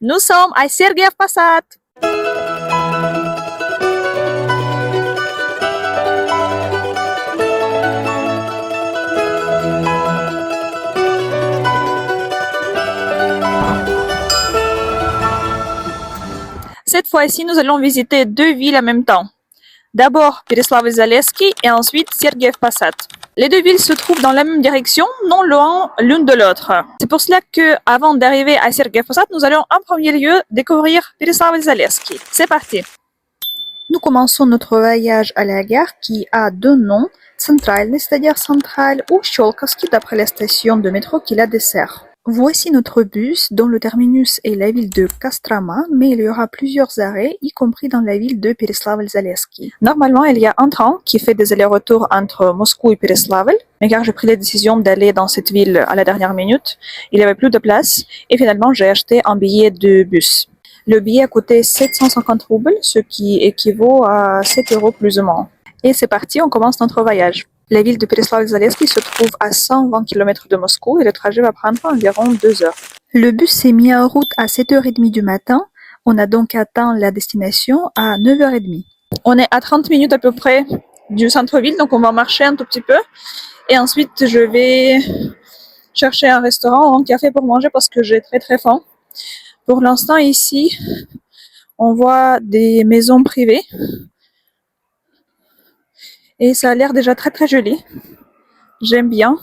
Nous sommes à Sergeï Posad. Cette fois-ci, nous allons visiter deux villes en même temps. D'abord Pereslavl-Zaleski et ensuite Sergeï Posad. Les deux villes se trouvent dans la même direction, non loin l'une de l'autre. C'est pour cela que, avant d'arriver à Sergeï Posad, nous allons en premier lieu découvrir Pereslavl-Zaleski. C'est parti. Nous commençons notre voyage à la gare qui a deux noms, Centralny, c'est-à-dire centrale, ou Sholkovski d'après la station de métro qui la dessert. Voici notre bus dont le terminus est la ville de Kostroma, mais il y aura plusieurs arrêts, y compris dans la ville de Pereslavl-Zaleski. Normalement, il y a un train qui fait des allers-retours entre Moscou et Pereslavl, mais car j'ai pris la décision d'aller dans cette ville à la dernière minute, il n'y avait plus de place, et finalement j'ai acheté un billet de bus. Le billet a coûté 750 roubles, ce qui équivaut à 7 euros plus ou moins. Et c'est parti, on commence notre voyage. La ville de Pereslavl-Zaleski se trouve à 120 km de Moscou et le trajet va prendre environ 2 heures. Le bus s'est mis en route à 7h30 du matin. On a donc atteint la destination à 9h30. On est à 30 minutes à peu près du centre-ville, donc on va marcher un tout petit peu. Et ensuite, je vais chercher un restaurant ou un café pour manger parce que j'ai très faim. Pour l'instant, ici, on voit des maisons privées. Et ça a l'air déjà très joli. J'aime bien.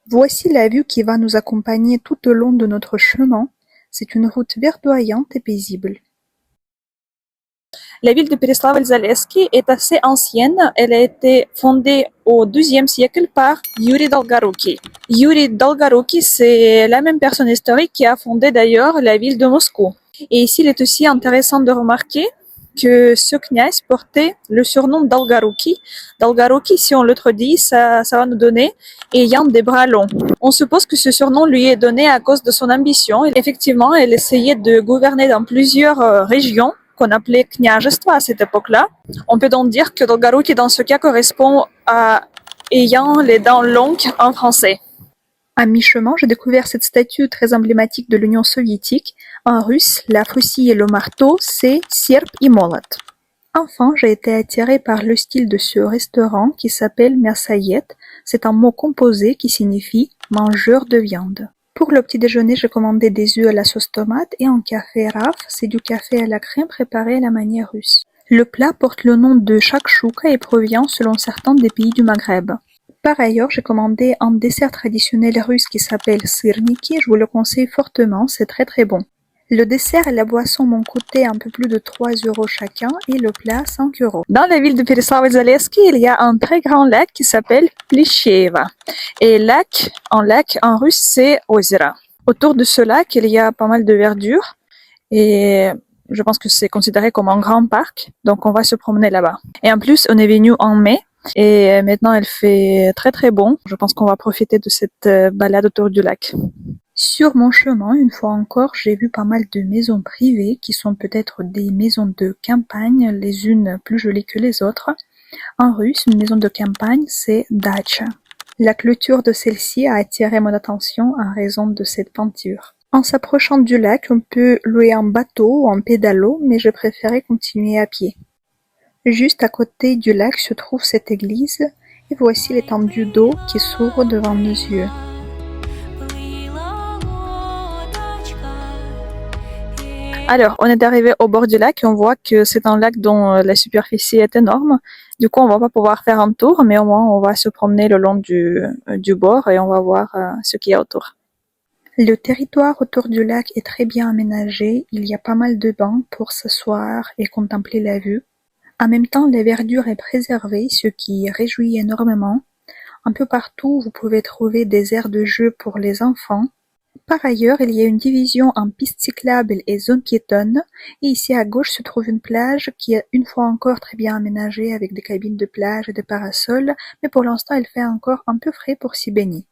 Voici la vue qui va nous accompagner tout au long de notre chemin. C'est une route verdoyante et paisible. La ville de Pereslavl-Zaleski est assez ancienne. Elle a été fondée au XIIe siècle par Yuri Dolgoruki. Yuri Dolgoruki, c'est la même personne historique qui a fondé d'ailleurs la ville de Moscou. Et ici, il est aussi intéressant de remarquer que ce kniaz portait le surnom Dolgoruki. Dolgoruki, si on le traduit, ça va nous donner ayant des bras longs. On suppose que ce surnom lui est donné à cause de son ambition. Et effectivement, elle essayait de gouverner dans plusieurs régions qu'on appelait kniazestva à cette époque-là. On peut donc dire que Dolgoruki, dans ce cas, correspond à ayant les dents longues en français. À mi-chemin, j'ai découvert cette statue très emblématique de l'Union soviétique. En russe, la faucille et le marteau, c'est Serb и молот. Enfin, j'ai été attirée par le style de ce restaurant qui s'appelle Мясоед. C'est un mot composé qui signifie mangeur de viande. Pour le petit déjeuner, j'ai commandé des œufs à la sauce tomate et un café raf. C'est du café à la crème préparé à la manière russe. Le plat porte le nom de shakshuka et provient, selon certains, des pays du Maghreb. Par ailleurs, j'ai commandé un dessert traditionnel russe qui s'appelle syrniki. Je vous le conseille fortement, c'est très bon. Le dessert et la boisson m'ont coûté un peu plus de 3 euros chacun et le plat 5 euros. Dans la ville de Pereslavl-Zaleski, il y a un très grand lac qui s'appelle Plisheva. Et lac en russe, c'est озеро. Autour de ce lac, il y a pas mal de verdure et je pense que c'est considéré comme un grand parc, donc on va se promener là-bas. Et en plus, on est venu en mai. Et maintenant, il fait très bon. Je pense qu'on va profiter de cette balade autour du lac. Sur mon chemin, une fois encore, j'ai vu pas mal de maisons privées qui sont peut-être des maisons de campagne, les unes plus jolies que les autres. En russe, une maison de campagne, c'est dacha. La clôture de celle-ci a attiré mon attention en raison de cette peinture. En s'approchant du lac, on peut louer un bateau ou un pédalo, mais j'ai préféré continuer à pied. Juste à côté du lac se trouve cette église, et voici l'étendue d'eau qui s'ouvre devant nos yeux. Alors, on est arrivé au bord du lac et on voit que c'est un lac dont la superficie est énorme. Du coup, on va pas pouvoir faire un tour, mais au moins on va se promener le long du bord et on va voir ce qu'il y a autour. Le territoire autour du lac est très bien aménagé. Il y a pas mal de bancs pour s'asseoir et contempler la vue. En même temps, la verdure est préservée, ce qui réjouit énormément. Un peu partout, vous pouvez trouver des aires de jeu pour les enfants. Par ailleurs, il y a une division en pistes cyclables et zones piétonnes. Et ici à gauche se trouve une plage qui est une fois encore très bien aménagée avec des cabines de plage et des parasols. Mais pour l'instant, il fait encore un peu frais pour s'y baigner.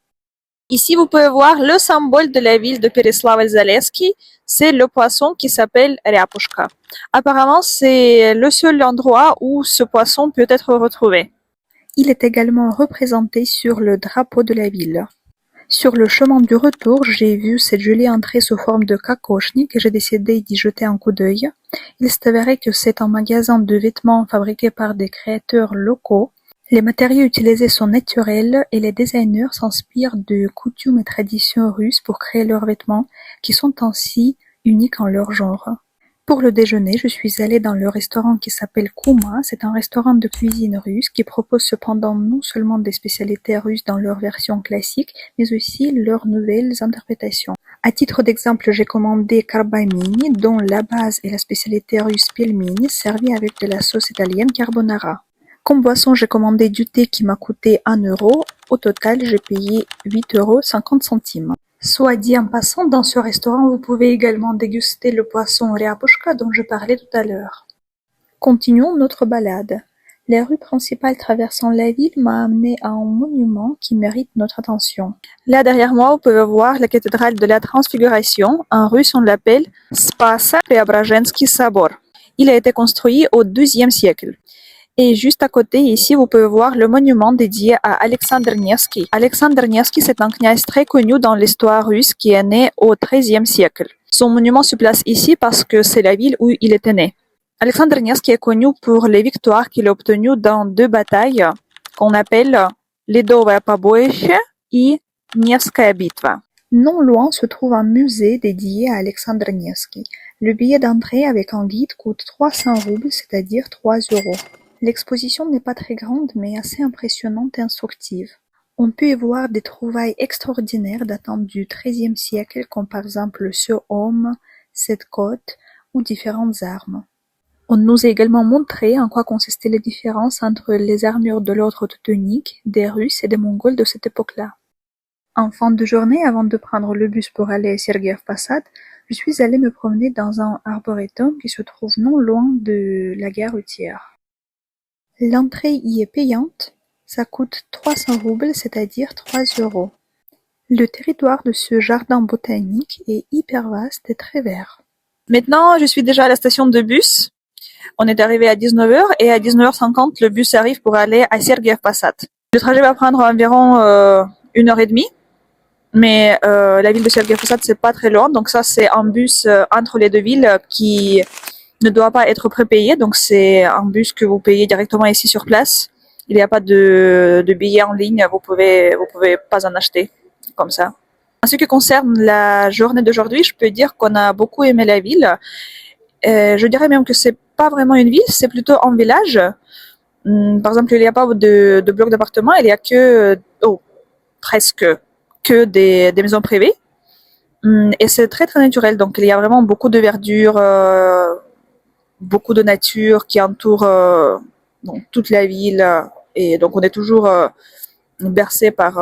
Ici, vous pouvez voir le symbole de la ville de Pereslavl-Zaleski, c'est le poisson qui s'appelle Ryapushka. Apparemment, c'est le seul endroit où ce poisson peut être retrouvé. Il est également représenté sur le drapeau de la ville. Sur le chemin du retour, j'ai vu cette jolie entrée sous forme de kokoshnik et j'ai décidé d'y jeter un coup d'œil. Il s'est avéré que c'est un magasin de vêtements fabriqué par des créateurs locaux. Les matériaux utilisés sont naturels et les designers s'inspirent de coutumes et traditions russes pour créer leurs vêtements, qui sont ainsi uniques en leur genre. Pour le déjeuner, je suis allée dans le restaurant qui s'appelle Kuma. C'est un restaurant de cuisine russe qui propose cependant non seulement des spécialités russes dans leur version classique, mais aussi leurs nouvelles interprétations. À titre d'exemple, j'ai commandé karbamini, dont la base est la spécialité russe pelmeni, servie avec de la sauce italienne carbonara. Comme boisson, j'ai commandé du thé qui m'a coûté 1 €. Au total, j'ai payé 8,50 €. Soit dit en passant, dans ce restaurant, vous pouvez également déguster le poisson ryabushka dont je parlais tout à l'heure. Continuons notre balade. Les rues principales traversant la ville m'a amené à un monument qui mérite notre attention. Là derrière moi, vous pouvez voir la cathédrale de la Transfiguration. En russe, on l'appelle Spassa-Преображенский собор. Il a été construit au XIIe siècle. Et juste à côté, ici, vous pouvez voir le monument dédié à Alexandre Nevsky. Alexandre Nevsky, c'est un kniaz très connu dans l'histoire russe qui est né au XIIIe siècle. Son monument se place ici parce que c'est la ville où il était né. Alexandre Nevsky est connu pour les victoires qu'il a obtenues dans 2 batailles qu'on appelle Ledovое побоище et Nevskaya bitva. Non loin se trouve un musée dédié à Alexandre Nevsky. Le billet d'entrée avec un guide coûte 300 roubles, c'est-à-dire 3 €. L'exposition n'est pas très grande mais assez impressionnante et instructive. On peut y voir des trouvailles extraordinaires datant du XIIIe siècle comme par exemple ce homme, cette côte ou différentes armes. On nous a également montré en quoi consistaient les différences entre les armures de l'ordre teutonique, des Russes et des Mongols de cette époque-là. En fin de journée, avant de prendre le bus pour aller à Sergueïev Posad, je suis allée me promener dans un arboretum qui se trouve non loin de la gare routière. L'entrée y est payante, ça coûte 300 roubles, c'est-à-dire 3 €. Le territoire de ce jardin botanique est hyper vaste et très vert. Maintenant, je suis déjà à la station de bus. On est arrivé à 19h et à 19h50, le bus arrive pour aller à Sergueïev Posad. Le trajet va prendre environ 1h30, mais la ville de Sergueïev Posad, c'est pas très loin, donc ça c'est un bus entre les deux villes qui ne doit pas être prépayé, donc c'est un bus que vous payez directement ici sur place. Il n'y a pas de billets en ligne, vous pouvez pas en acheter comme ça. En ce qui concerne la journée d'aujourd'hui, je peux dire qu'on a beaucoup aimé la ville. Je dirais même que c'est pas vraiment une ville, c'est plutôt un village. Par exemple, il n'y a pas de blocs d'appartements, il y a presque que des maisons privées. Et c'est très très naturel, donc il y a vraiment beaucoup de verdure, beaucoup de nature qui entoure donc, toute la ville et donc on est toujours bercé par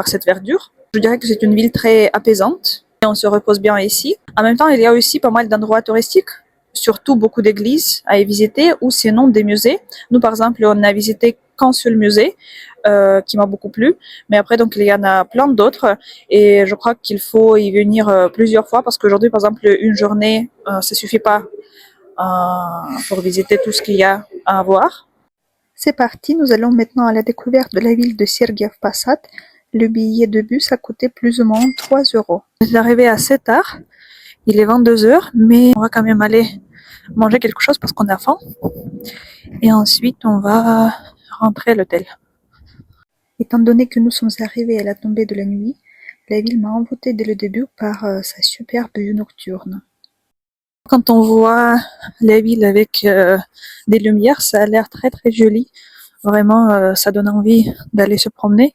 cette verdure. Je dirais que c'est une ville très apaisante et on se repose bien ici. En même temps, il y a aussi pas mal d'endroits touristiques, surtout beaucoup d'églises à y visiter ou sinon des musées. Nous, par exemple, on a visité qu'un seul musée qui m'a beaucoup plu, mais après, donc, il y en a plein d'autres et je crois qu'il faut y venir plusieurs fois parce qu'aujourd'hui, par exemple, une journée, ça suffit pas pour visiter tout ce qu'il y a à voir. C'est parti, nous allons maintenant à la découverte de la ville de Sergueïev Posad. Le billet de bus a coûté plus ou moins 3 €. Je suis arrivée assez tard, il est 22h, mais on va quand même aller manger quelque chose parce qu'on a faim. Et ensuite, on va rentrer à l'hôtel. Étant donné que nous sommes arrivés à la tombée de la nuit, la ville m'a envoûtée dès le début par sa superbe vue nocturne. Quand on voit la ville avec des lumières, ça a l'air très très joli. Vraiment, ça donne envie d'aller se promener.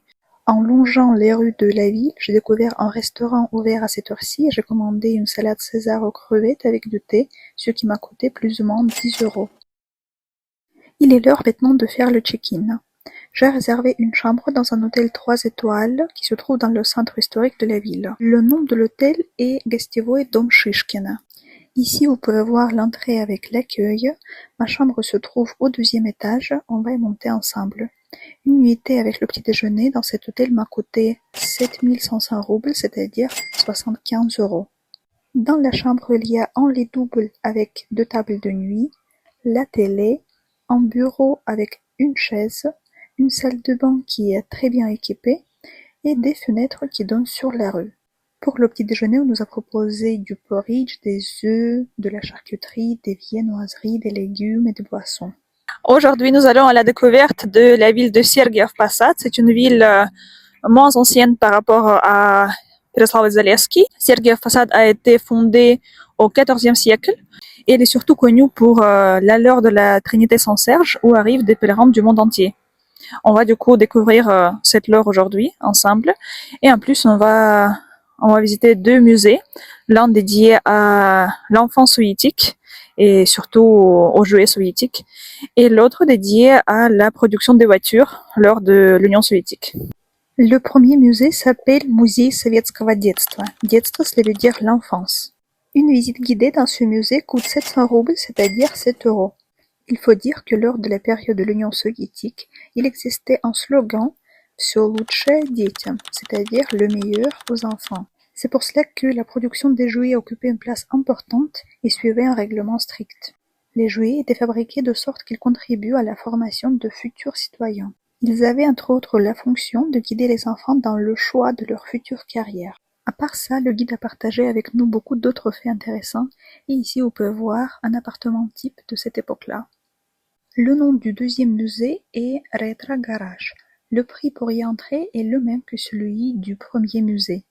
En longeant les rues de la ville, j'ai découvert un restaurant ouvert à cette heure-ci et j'ai commandé une salade César aux crevettes avec du thé, ce qui m'a coûté plus ou moins 10 €. Il est l'heure maintenant de faire le check-in. J'ai réservé une chambre dans un hôtel 3 étoiles qui se trouve dans le centre historique de la ville. Le nom de l'hôtel est Gostyovoy Dom Shishkin. Ici, vous pouvez voir l'entrée avec l'accueil. Ma chambre se trouve au 2e étage. On va y monter ensemble. Une nuitée avec le petit déjeuner dans cet hôtel m'a coûté 7500 roubles, c'est-à-dire 75 €. Dans la chambre, il y a un lit double avec 2 tables de nuit, la télé, un bureau avec une chaise, une salle de bain qui est très bien équipée et des fenêtres qui donnent sur la rue. Pour le petit déjeuner, on nous a proposé du porridge, des œufs, de la charcuterie, des viennoiseries, des légumes et des boissons. Aujourd'hui, nous allons à la découverte de la ville de Sergiev Posad. C'est une ville moins ancienne par rapport à Pereslavl-Zalesky. Sergiev Posad a été fondée au XIVe siècle et elle est surtout connue pour la leurre de la Trinité Saint-Serge où arrivent des pèlerins du monde entier. On va du coup découvrir cette leurre aujourd'hui ensemble et en plus on va visiter deux musées, l'un dédié à l'enfance soviétique et surtout aux jouets soviétiques et l'autre dédié à la production des voitures lors de l'Union soviétique. Le premier musée s'appelle Musée Советского детства. Детство, cela veut dire l'enfance. Une visite guidée dans ce musée coûte 700 roubles, c'est-à-dire 7 euros. Il faut dire que lors de la période de l'Union soviétique, il existait un slogan «Всё лучшее детям», c'est-à-dire le meilleur aux enfants. C'est pour cela que la production des jouets occupait une place importante et suivait un règlement strict. Les jouets étaient fabriqués de sorte qu'ils contribuent à la formation de futurs citoyens. Ils avaient entre autres la fonction de guider les enfants dans le choix de leur future carrière. À part ça, le guide a partagé avec nous beaucoup d'autres faits intéressants et ici on peut voir un appartement type de cette époque-là. Le nom du deuxième musée est Retro Garage. Le prix pour y entrer est le même que celui du premier musée.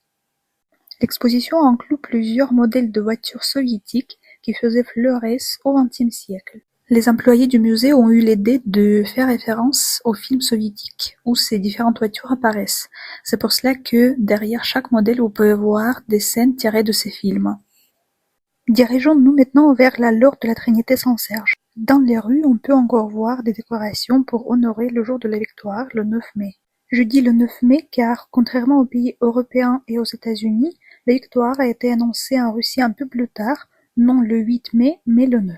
L'exposition inclut plusieurs modèles de voitures soviétiques qui faisaient florès au XXe siècle. Les employés du musée ont eu l'idée de faire référence aux films soviétiques où ces différentes voitures apparaissent. C'est pour cela que derrière chaque modèle, vous pouvez voir des scènes tirées de ces films. Dirigeons-nous maintenant vers la lourde de la Trinité Saint-Serge. Dans les rues, on peut encore voir des décorations pour honorer le jour de la victoire, le 9 mai. Je dis le 9 mai car, contrairement aux pays européens et aux États-Unis, la victoire a été annoncée en Russie un peu plus tard, non le 8 mai, mais le 9.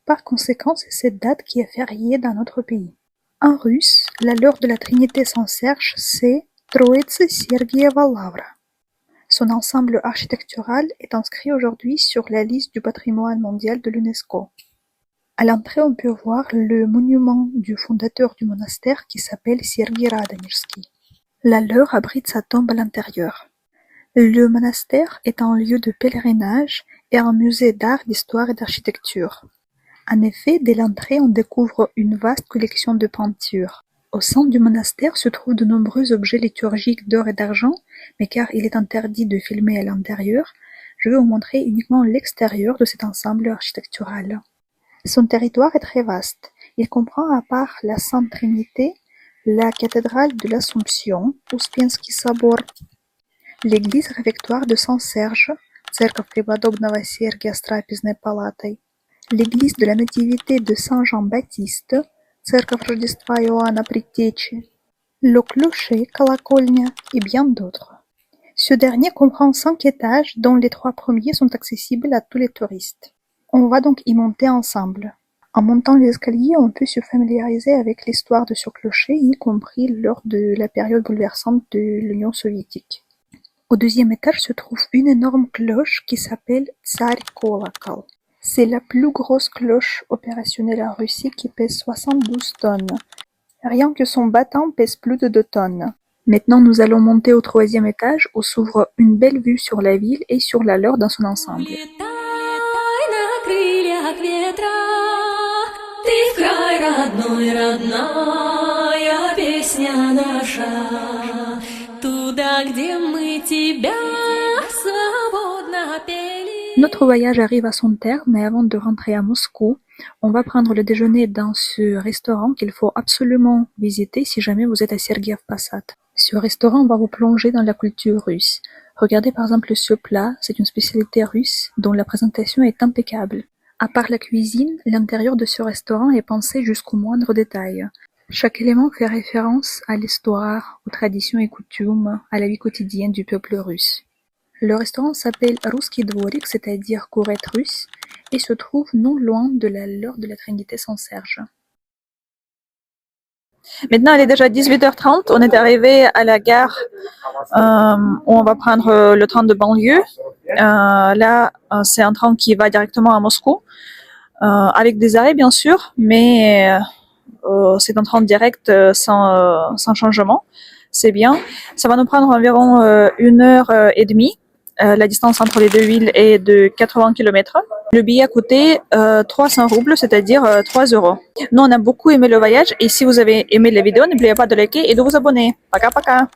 Par conséquent, c'est cette date qui est fériée dans notre pays. En russe, la lourde de la Trinité Saint-Serge, c'est Троица Сергиева Лавра. Son ensemble architectural est inscrit aujourd'hui sur la liste du patrimoine mondial de l'UNESCO. À l'entrée, on peut voir le monument du fondateur du monastère qui s'appelle Sergueï Radomirski. La leurre abrite sa tombe à l'intérieur. Le monastère est un lieu de pèlerinage et un musée d'art, d'histoire et d'architecture. En effet, dès l'entrée, on découvre une vaste collection de peintures. Au centre du monastère se trouvent de nombreux objets liturgiques d'or et d'argent, mais car il est interdit de filmer à l'intérieur, je vais vous montrer uniquement l'extérieur de cet ensemble architectural. Son territoire est très vaste. Il comprend, à part la Sainte Trinité, la cathédrale de l'Assomption, Успенский собор, l'église réfectoire de Saint-Serge, Церковь Преподобного Сергия с трапезной палатой, l'église de la Nativité de Saint-Jean-Baptiste, Церковь Рождества Иоанна Предтечи, le clocher, колокольня et bien d'autres. Ce dernier comprend 5 étages dont les 3 premiers sont accessibles à tous les touristes. On va donc y monter ensemble. En montant les escaliers, on peut se familiariser avec l'histoire de ce clocher, y compris lors de la période bouleversante de l'Union soviétique. Au deuxième étage se trouve une énorme cloche qui s'appelle Tsar Kolokol. C'est la plus grosse cloche opérationnelle en Russie qui pèse 72 tonnes. Rien que son battant pèse plus de 2 tonnes. Maintenant, nous allons monter au 3e étage où s'ouvre une belle vue sur la ville et sur la leurre dans son ensemble. Notre voyage arrive à son terme, mais avant de rentrer à Moscou, on va prendre le déjeuner dans ce restaurant qu'il faut absolument visiter si jamais vous êtes à Sergiev Posad. Ce restaurant va vous plonger dans la culture russe. Regardez par exemple ce plat, c'est une spécialité russe dont la présentation est impeccable. À part la cuisine, l'intérieur de ce restaurant est pensé jusqu'au moindre détail. Chaque élément fait référence à l'histoire, aux traditions et coutumes, à la vie quotidienne du peuple russe. Le restaurant s'appelle Русский дворик, c'est-à-dire courette russe, et se trouve non loin de la lourde de la Trinité Saint-Serge. Maintenant, il est déjà 18h30, on est arrivé à la gare où on va prendre le train de banlieue. Là, c'est un train qui va directement à Moscou, avec des arrêts bien sûr, mais c'est un train direct sans changement. C'est bien. Ça va nous prendre environ 1 heure et demie. La distance entre les deux villes est de 80 km. Le billet a coûté 300 roubles, c'est-à-dire 3 euros. Nous, on a beaucoup aimé le voyage et si vous avez aimé la vidéo, n'oubliez pas de liker et de vous abonner. Paka paka!